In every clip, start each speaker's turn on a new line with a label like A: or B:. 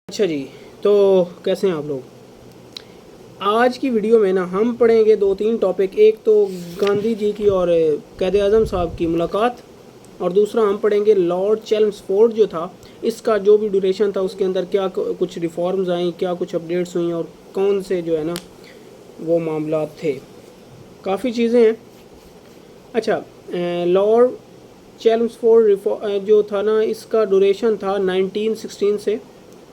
A: अच्छा जी, तो कैसे हैं आप लोग। आज की वीडियो में ना हम पढ़ेंगे दो तीन टॉपिक। एक तो गांधी जी की और कैद आज़म साहब की मुलाकात, और दूसरा हम पढ़ेंगे लॉर्ड चेम्सफोर्ड जो था, इसका जो भी ड्यूरेशन था उसके अंदर क्या कुछ रिफॉर्म्स आई, क्या कुछ अपडेट्स हुई और कौन से जो है ना वो मामला थे। काफ़ी चीज़ें हैं। अच्छा, लॉर्ड चेम्सफोर्ड जो था ना, इसका ड्यूरेशन था 1916 से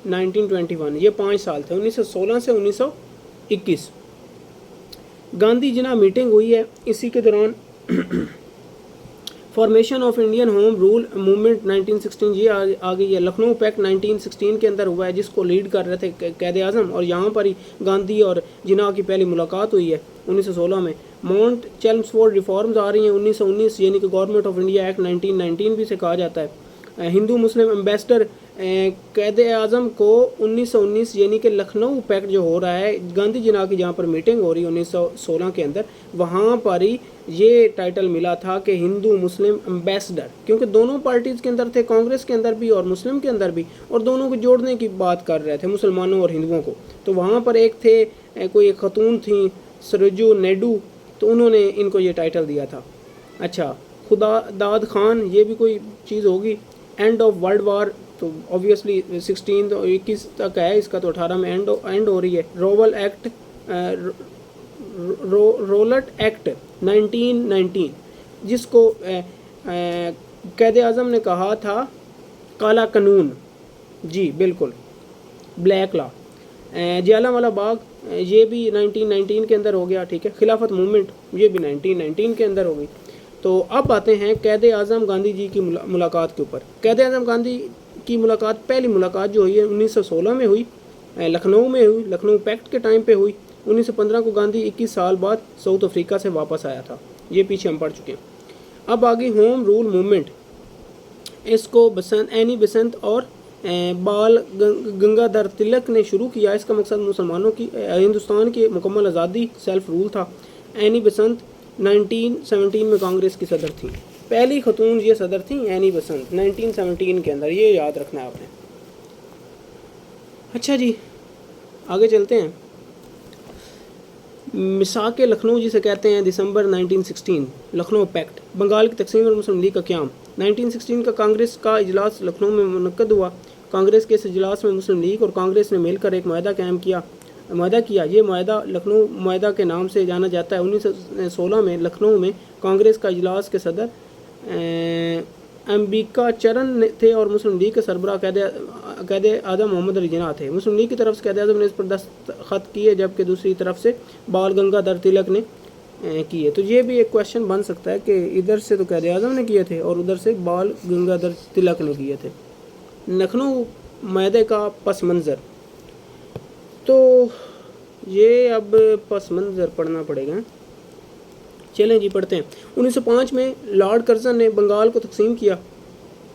A: 1921, ये 5 साल थे, 1916 से 1921। गांधी जिना मीटिंग हुई है, इसी के दौरान formation of Indian home rule movement 1916 ये आ गई है। लखनऊ पैक्ट 1916 के अंदर हुआ है, जिसको लीड कर रहे थे कैद आज़म, और यहाँ पर ही गांधी और जिना की पहली मुलाकात हुई है 1916 में। माउंट चेम्सफोर्ड रिफॉर्म्स आ रही हैं 1919, यानी कि गवर्नमेंट ऑफ इंडिया एक्ट 1919 भी से कहा जाता है। हिंदू मुस्लिम एम्बेसडर कैद आज़म को 1919 यानी कि लखनऊ पैक्ट जो हो रहा है, गांधी जिना की जहाँ पर मीटिंग हो रही है 1916 के अंदर, वहाँ पर ही ये टाइटल मिला था कि हिंदू मुस्लिम एम्बेसडर, क्योंकि दोनों पार्टीज़ के अंदर थे, कांग्रेस के अंदर भी और मुस्लिम के अंदर भी, और दोनों को जोड़ने की बात कर रहे थे, मुसलमानों और हिंदुओं को। तो वहाँ पर एक थे कोई एक खतून थी सरजू नेडू, तो उन्होंने इनको ये टाइटल दिया था। अच्छा, खुदा दाद खान, ये भी कोई चीज़ होगी। एंड ऑफ वर्ल्ड वार, तो ऑब्वियसली 16 तो 21 तक है इसका, तो 18 में एंड हो रही है। रोवल एक्ट रोलट एक्ट 1919, जिसको कैद आज़म ने कहा था काला कानून, जी बिल्कुल, ब्लैक लॉ। जलियांवाला बाग, ये भी 1919 के अंदर हो गया, ठीक है। खिलाफत मूवमेंट, ये भी 1919 के अंदर हो गई। तो अब आते हैं कैद आज़म गांधी जी की मुलाकात के ऊपर। कैद आज़म गांधी की मुलाकात, पहली मुलाकात जो हुई है 1916 में हुई, लखनऊ में हुई, लखनऊ पैक्ट के टाइम पे हुई। 1915 को गांधी 21 साल बाद साउथ अफ्रीका से वापस आया था, ये पीछे हम पढ़ चुके हैं। अब आगे होम रूल मूवमेंट, इसको एनी बेसेंट और बाल गंगाधर तिलक ने शुरू किया। इसका मकसद मुसलमानों की हिंदुस्तान की मुकम्मल आज़ादी, सेल्फ रूल था। एनी बेसेंट 1917 में कांग्रेस की सदर थी, पहली खतून ये सदर थी एनी बेसेंट 1917 के अंदर, ये याद रखना है आपने। अच्छा जी, आगे चलते हैं। मिसाक लखनऊ जिसे कहते हैं, दिसंबर 1916, लखनऊ पैक्ट, बंगाल की तकसीम और मुस्लिम लीग का क़याम। 1916 का कांग्रेस का इजलास लखनऊ में मुनक्कद हुआ। कांग्रेस के इस इजलास में मुस्लिम लीग और कांग्रेस ने मिलकर एक माहदा किया। ये माहदा लखनऊ माहदा के नाम से जाना जाता है। 1916 में लखनऊ में कांग्रेस का इजलास के सदर अंबिका चरण थे और मुस्लिम लीग के सरबराह कैद आज़म मोहम्मद अली जिन्ना थे। मुस्लिम लीग की तरफ से कैद आज़म ने इस पर दस्तखत किए, जबकि दूसरी तरफ से बाल गंगाधर तिलक ने किए। तो ये भी एक क्वेश्चन बन सकता है कि इधर से तो कैद आज़म ने किए थे और उधर से बाल गंगाधर तिलक ने किए थे। लखनऊ माहदे का पस मंज़र, तो ये अब पस मंज़र पढ़ना पड़ेगा। चलें जी, पढ़ते हैं। 1905 में लॉर्ड कर्जन ने बंगाल को तकसीम किया।